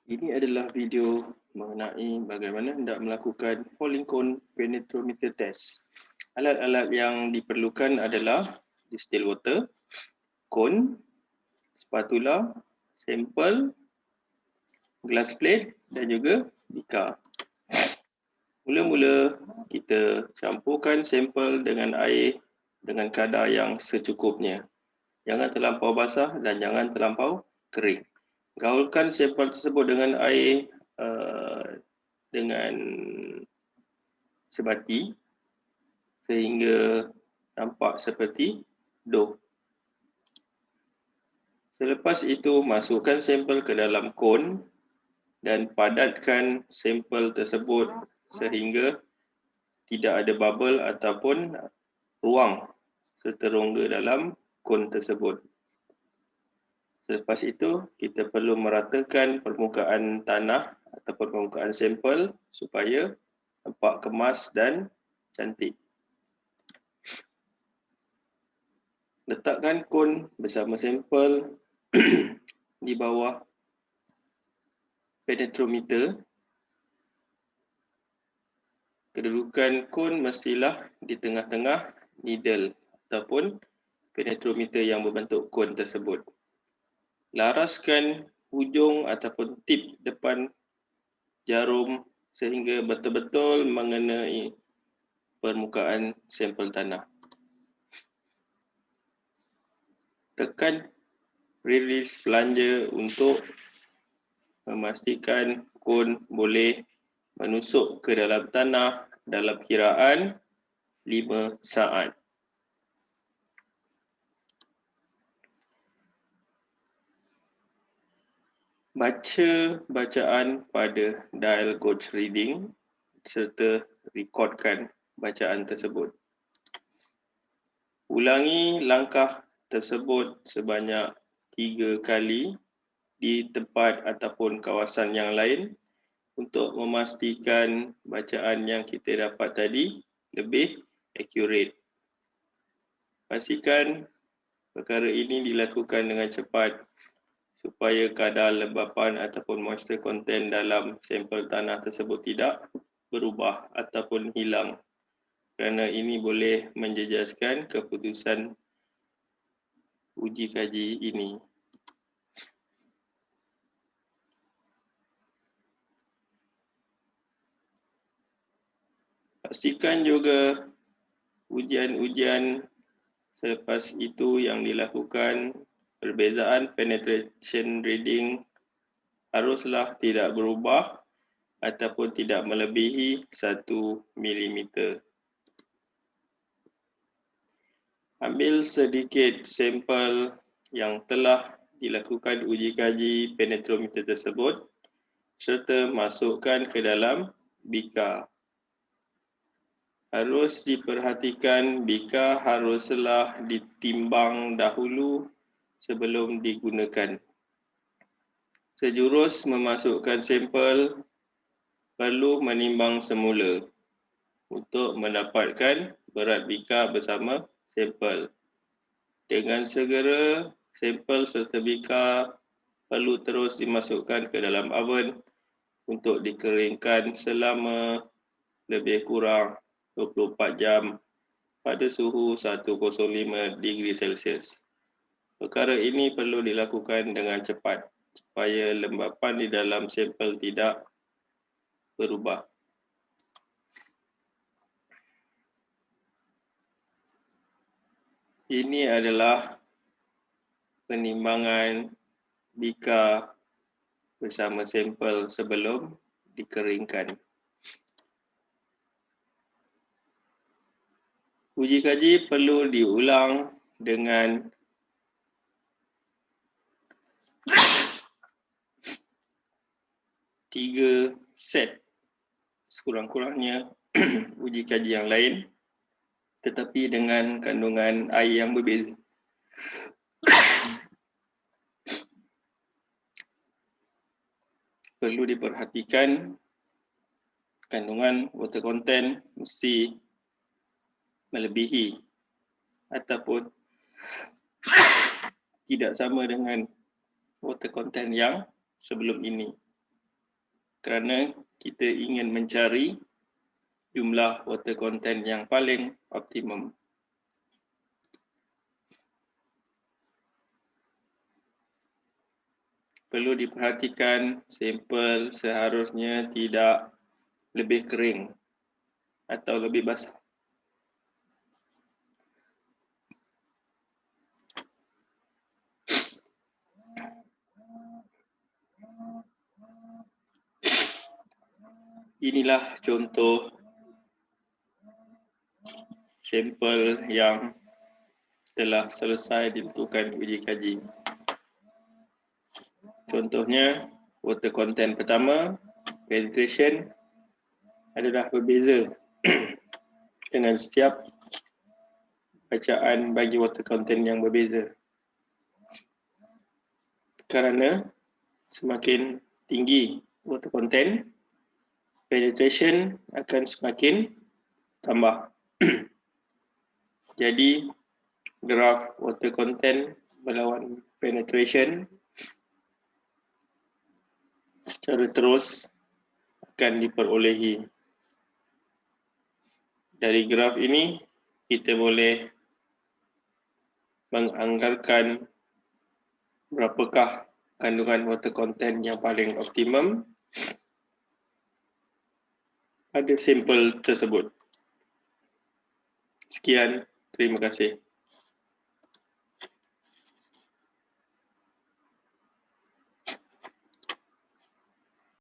Ini adalah video mengenai bagaimana hendak melakukan Falling Cone Penetrometer Test. Alat-alat yang diperlukan adalah distilled water, cone, spatula, sampel, glass plate dan juga bika. Mula-mula kita campurkan sampel dengan air dengan kadar yang secukupnya. Jangan terlampau basah dan jangan terlampau kering. Gaulkan sampel tersebut dengan air dengan sebati sehingga nampak seperti dough. Selepas itu, masukkan sampel ke dalam cone dan padatkan sampel tersebut sehingga tidak ada bubble ataupun ruang seterongga dalam cone tersebut. Selepas itu, kita perlu meratakan permukaan tanah ataupun permukaan sampel supaya nampak kemas dan cantik. Letakkan cone bersama sampel di bawah penetrometer. Kedudukan cone mestilah di tengah-tengah needle ataupun penetrometer yang berbentuk cone tersebut. Laraskan hujung ataupun tip depan jarum sehingga betul-betul mengenai permukaan sampel tanah. Tekan release plunger untuk memastikan cone boleh menusuk ke dalam tanah dalam kiraan 5 saat. Baca bacaan pada dial gauge reading serta rekodkan bacaan tersebut. Ulangi langkah tersebut sebanyak 3 kali di tempat ataupun kawasan yang lain untuk memastikan bacaan yang kita dapat tadi lebih accurate. Pastikan perkara ini dilakukan dengan cepat supaya kadar lembapan ataupun moisture content dalam sampel tanah tersebut tidak berubah ataupun hilang, kerana ini boleh menjejaskan keputusan uji kaji ini. Pastikan juga ujian-ujian selepas itu yang dilakukan, perbezaan penetration reading haruslah tidak berubah ataupun tidak melebihi 1 mm. Ambil sedikit sampel yang telah dilakukan uji kaji penetrometer tersebut serta masukkan ke dalam bika. Harus diperhatikan bika haruslah ditimbang dahulu sebelum digunakan. Sejurus memasukkan sampel perlu menimbang semula untuk mendapatkan berat bika bersama sampel. Dengan segera, sampel serta bika perlu terus dimasukkan ke dalam oven untuk dikeringkan selama lebih kurang 24 jam pada suhu 105 degree Celsius. Perkara ini perlu dilakukan dengan cepat supaya lembapan di dalam sampel tidak berubah. Ini adalah penimbangan bika bersama sampel sebelum dikeringkan. Uji kaji perlu diulang dengan tiga set sekurang-kurangnya uji kaji yang lain, tetapi dengan kandungan air yang berbeza. Perlu diperhatikan kandungan water content mesti melebihi ataupun tidak sama dengan water content yang sebelum ini. kerana kita ingin mencari jumlah water content yang paling optimum. Perlu diperhatikan sampel seharusnya tidak lebih kering atau lebih basah. Inilah contoh sampel yang telah selesai ditentukan uji kaji. Contohnya, water content pertama, penetration adalah berbeza dengan setiap bacaan bagi water content yang berbeza. Kerana semakin tinggi water content, penetration akan semakin tambah. Jadi, graf water content melawan penetration secara terus akan diperolehi. Dari graf ini, kita boleh menganggarkan berapakah kandungan water content yang paling optimum pada sampel tersebut. Sekian, terima kasih.